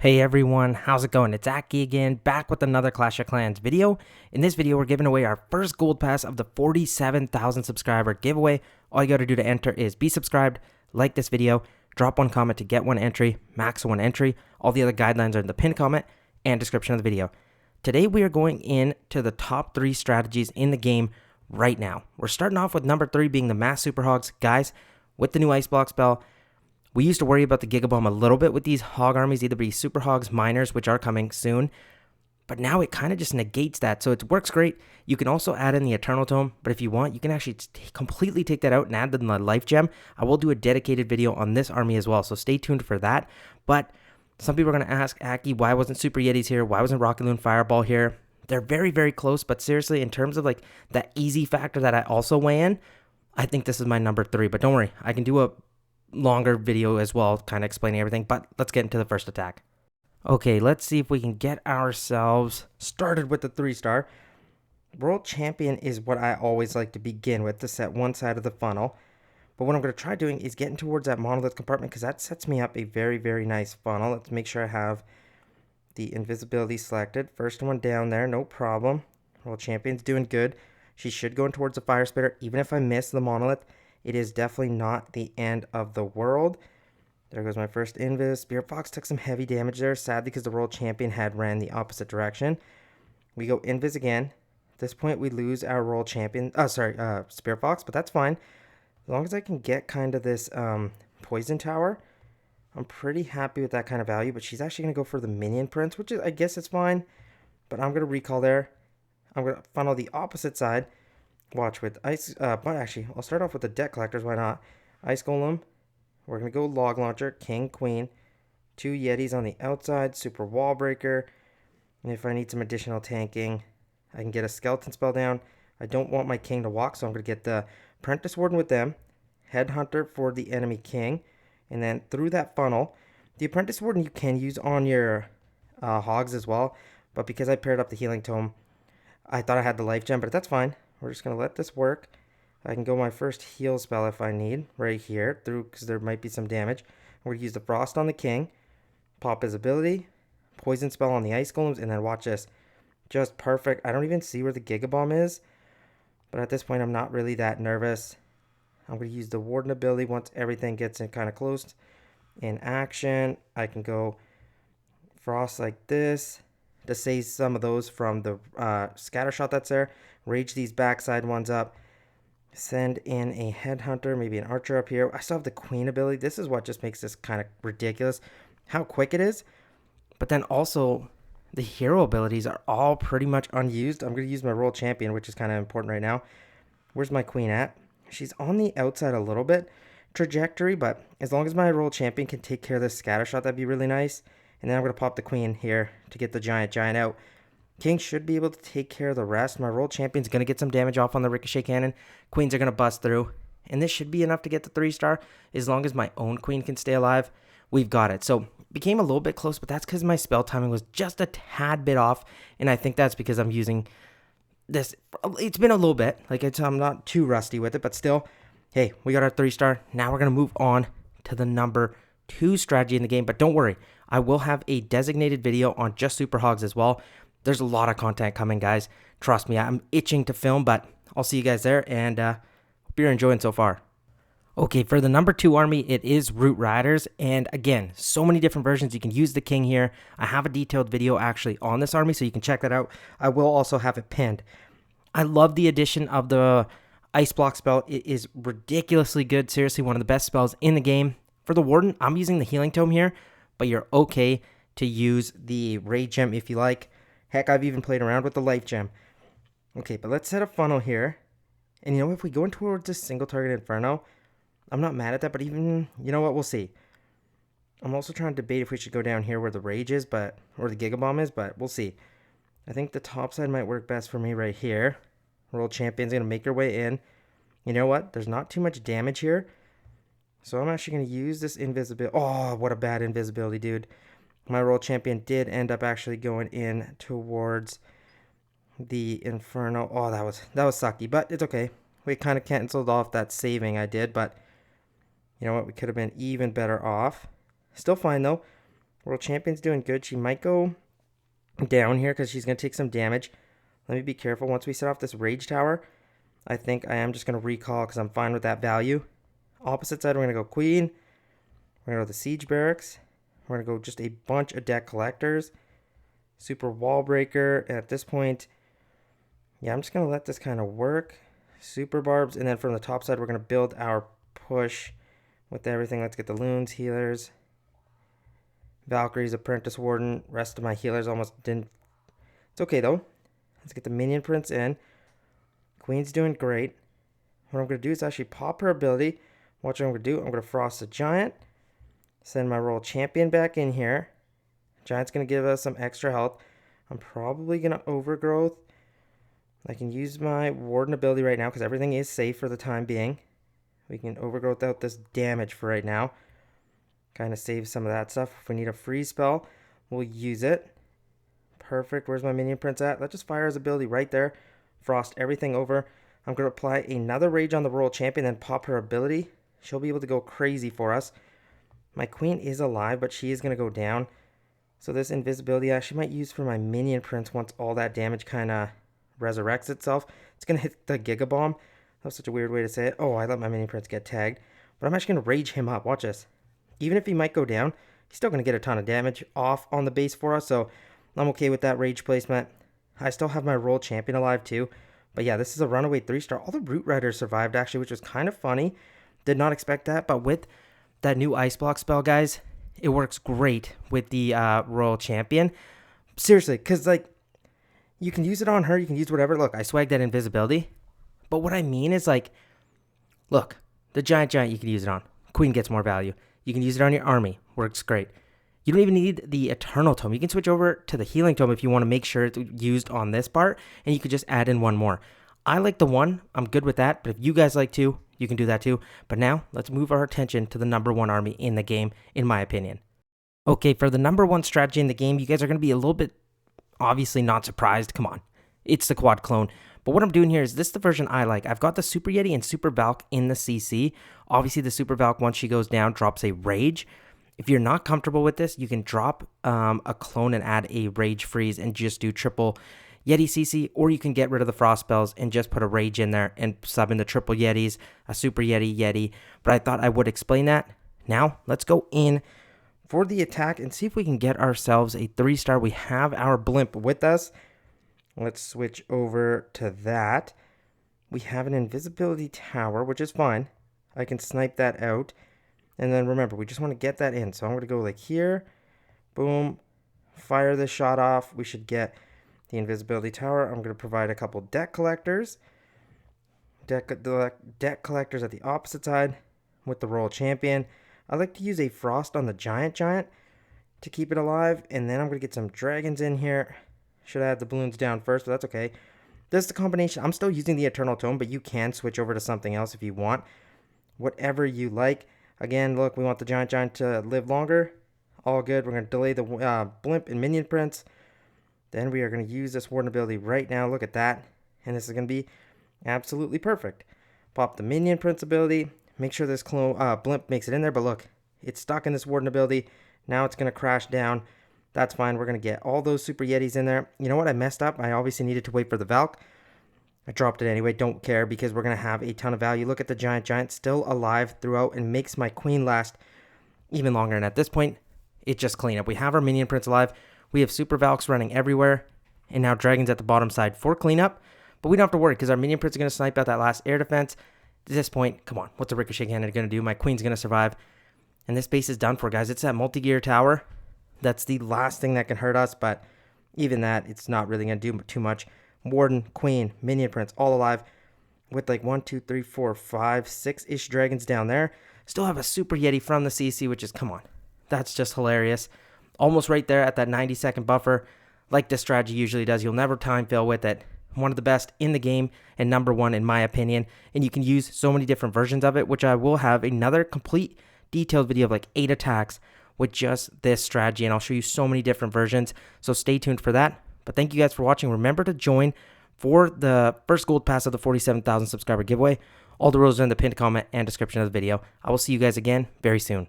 Hey everyone, how's it going? It's Aki again, back with another Clash of Clans video. In this video, we're giving away our first gold pass of the 47,000 subscriber giveaway. All you gotta do to enter is be subscribed, like this video, drop one comment to get one entry, max one entry. All the other guidelines are in the pinned comment and description of the video. Today, we are going into the top 3 strategies in the game right now. We're starting off with number 3 being the Mass Super Hogs. Guys, with the new Ice Block spell, we used to worry about the Gigabomb a little bit with these Hog armies, either be Super Hogs, Miners, which are coming soon. But now it kind of just negates that, so it works great. You can also add in the Eternal Tome, but if you want, you can actually completely take that out and add in the Life Gem. I will do a dedicated video on this army as well, so stay tuned for that. But some people are going to ask, Aki, why wasn't Super Yetis here? Why wasn't Rocket Loon Fireball here? They're very, very close, but seriously, in terms of like that easy factor that I also weigh in, I think this is my number 3. But don't worry, I can do a longer video as well, kind of explaining everything, but let's get into the first attack. Okay, let's see if we can get ourselves started with the 3-star. World Champion is what I always like to begin with to set one side of the funnel, but what I'm going to try doing is getting towards that monolith compartment because that sets me up a very, very nice funnel. Let's make sure I have the invisibility selected. First one down there, no problem. World Champion's doing good. She should go in towards the fire spitter. Even if I miss the monolith, it is definitely not the end of the world. There goes my first invis. Spirit Fox took some heavy damage there, sadly, because the World Champion had ran the opposite direction. We go invis again. At this point, we lose our World Champion. Spirit Fox, but that's fine. As long as I can get kind of this poison tower, I'm pretty happy with that kind of value. But she's actually going to go for the Minion Prince, which is, I guess it's fine. But I'm going to recall there. I'm going to funnel the opposite side. Watch with ice, but actually, I'll start off with the deck collectors, why not? Ice Golem, we're going to go Log Launcher, King, Queen, 2 Yetis on the outside, Super Wall Breaker, and if I need some additional tanking, I can get a Skeleton spell down. I don't want my King to walk, so I'm going to get the Apprentice Warden with them, Headhunter for the enemy King, and then through that funnel, the Apprentice Warden you can use on your Hogs as well, but because I paired up the Healing Tome, I thought I had the Life Gem, but that's fine. We're just going to let this work. I can go my first heal spell if I need, right here, through because there might be some damage. We're going to use the Frost on the King, pop his ability, poison spell on the Ice Golems, and then watch this. Just perfect. I don't even see where the Gigabomb is, but at this point I'm not really that nervous. I'm going to use the Warden ability once everything gets in kind of close in action. I can go Frost like this to save some of those from the scatter shot that's there. Rage these backside ones up. Send in a Headhunter, maybe an Archer up here. I still have the Queen ability. This is what just makes this kind of ridiculous. How quick it is. But then also, the hero abilities are all pretty much unused. I'm going to use my World Champion, which is kind of important right now. Where's my Queen at? She's on the outside a little bit. Trajectory, but as long as my World Champion can take care of this scatter shot, that'd be really nice. And then I'm going to pop the Queen here to get the Giant out. King should be able to take care of the rest. My World Champion's going to get some damage off on the Ricochet Cannon. Queens are going to bust through. And this should be enough to get the 3-star. As long as my own Queen can stay alive, we've got it. So, became a little bit close, but that's because my spell timing was just a tad bit off. And I think that's because I'm using this. It's been a little bit. I'm not too rusty with it, but still. Hey, we got our 3-star. Now we're going to move on to the number 2 strategy in the game. But don't worry, I will have a designated video on just Super Hogs as well. There's a lot of content coming, guys. Trust me, I'm itching to film, but I'll see you guys there, and hope you're enjoying so far. Okay, for the number 2 army, it is Root Riders, and again, so many different versions. You can use the King here. I have a detailed video actually on this army, so you can check that out. I will also have it pinned. I love the addition of the Ice Block spell. It is ridiculously good. Seriously, one of the best spells in the game. For the Warden, I'm using the Healing Tome here, but you're okay to use the Rage Gem if you like. Heck, I've even played around with the Life Gem. Okay, but let's set a funnel here. And you know, if we go in towards this single target Inferno, I'm not mad at that, but even, you know what, we'll see. I'm also trying to debate if we should go down here where the Rage is, or the Gigabomb is, but we'll see. I think the top side might work best for me right here. World Champion's going to make her way in. You know what? There's not too much damage here. So I'm actually going to use this invisibility. Oh, what a bad invisibility, dude. My World Champion did end up actually going in towards the Inferno. Oh, that was sucky, but it's okay. We kind of canceled off that saving I did, but you know what? We could have been even better off. Still fine, though. World Champion's doing good. She might go down here because she's going to take some damage. Let me be careful. Once we set off this Rage Tower, I think I am just going to recall because I'm fine with that value. Opposite side, we're going to go Queen. We're going to go the Siege Barracks. We're going to go just a bunch of deck collectors. Super Wall Breaker. And at this point, yeah, I'm just going to let this kind of work. Super Barbs. And then from the top side, we're going to build our push with everything. Let's get the Loons, Healers, Valkyries, Apprentice Warden. Rest of my healers almost didn't. It's okay, though. Let's get the Minion Prince in. Queen's doing great. What I'm going to do is actually pop her ability. Watch what I'm going to do. I'm going to Frost the Giant. Send my World Champion back in here. Giant's going to give us some extra health. I'm probably going to Overgrowth. I can use my Warden ability right now because everything is safe for the time being. We can Overgrowth out this damage for right now. Kind of save some of that stuff. If we need a freeze spell, we'll use it. Perfect. Where's my Minion Prince at? Let's just fire his ability right there. Frost everything over. I'm going to apply another Rage on the World Champion and pop her ability. She'll be able to go crazy for us. My Queen is alive, but she is going to go down. So this invisibility I actually might use for my Minion Prince once all that damage kind of resurrects itself. It's going to hit the Giga Bomb. That was such a weird way to say it. Oh, I let my Minion Prince get tagged. But I'm actually going to Rage him up. Watch this. Even if he might go down, he's still going to get a ton of damage off on the base for us. So I'm okay with that Rage placement. I still have my World Champion alive too. But yeah, this is a runaway 3-star. All the Root Riders survived actually, which was kind of funny. Did not expect that. But with that new Ice Block spell, guys, it works great with the Royal Champion. Seriously, because like, you can use it on her. You can use whatever. Look, I swagged that invisibility. But what I mean is like, look, the Giant you can use it on. Queen gets more value. You can use it on your army. Works great. You don't even need the Eternal Tome. You can switch over to the Healing Tome if you want to make sure it's used on this part. And you could just add in one more. I like the one. I'm good with that. But if you guys like two, you can do that too. But now, let's move our attention to the #1 army in the game, in my opinion. Okay, for the #1 strategy in the game, you guys are going to be a little bit obviously not surprised. Come on. It's the Quad Clone. But what I'm doing here is this is the version I like. I've got the Super Yeti and Super Valk in the CC. Obviously, the Super Valk, once she goes down, drops a Rage. If you're not comfortable with this, you can drop a clone and add a Rage Freeze and just do triple Yeti CC, or you can get rid of the Frost spells and just put a Rage in there and sub in the triple Yetis, a Super Yeti. But I thought I would explain that. Now, let's go in for the attack and see if we can get ourselves a 3-star. We have our blimp with us. Let's switch over to that. We have an invisibility tower, which is fine. I can snipe that out. And then remember, we just want to get that in. So I'm going to go like here. Boom. Fire this shot off. We should get the invisibility tower. I'm going to provide a couple deck collectors. Deck collectors at the opposite side with the Royal Champion. I like to use a Frost on the Giant to keep it alive. And then I'm going to get some dragons in here. Should have had the balloons down first, but that's okay. This is the combination. I'm still using the Eternal Tome, but you can switch over to something else if you want. Whatever you like. Again, look, we want the Giant to live longer. All good. We're going to delay the Blimp and Minion Prince. Then we are going to use this Warden ability right now. Look at that. And this is going to be absolutely perfect. Pop the Minion Prince ability. Make sure this Blimp makes it in there. But look, it's stuck in this Warden ability. Now it's going to crash down. That's fine. We're going to get all those Super Yetis in there. You know what? I messed up. I obviously needed to wait for the Valk. I dropped it anyway. Don't care because we're going to have a ton of value. Look at the Giant still alive throughout and makes my Queen last even longer. And at this point, it's just cleanup. We have our Minion Prince alive. We have Super Valks running everywhere. And now Dragons at the bottom side for cleanup. But we don't have to worry because our Minion Prince is going to snipe out that last air defense. At this point, come on. What's a Ricochet Cannon going to do? My Queen's going to survive. And this base is done for, guys. It's that multi-gear tower. That's the last thing that can hurt us, but even that, it's not really going to do too much. Warden, Queen, Minion Prince, all alive with like 1, 2, 3, 4, 5, 6-ish dragons down there. Still have a Super Yeti from the CC, which is, come on, that's just hilarious. Almost right there at that 90-second buffer, like this strategy usually does. You'll never time fail with it. One of the best in the game and #1 in my opinion, and you can use so many different versions of it, which I will have another complete detailed video of like 8 attacks with just this strategy, and I'll show you so many different versions, so stay tuned for that. But thank you guys for watching. Remember to join for the first gold pass of the 47,000 subscriber giveaway. All the rules are in the pinned comment and description of the video. I will see you guys again very soon.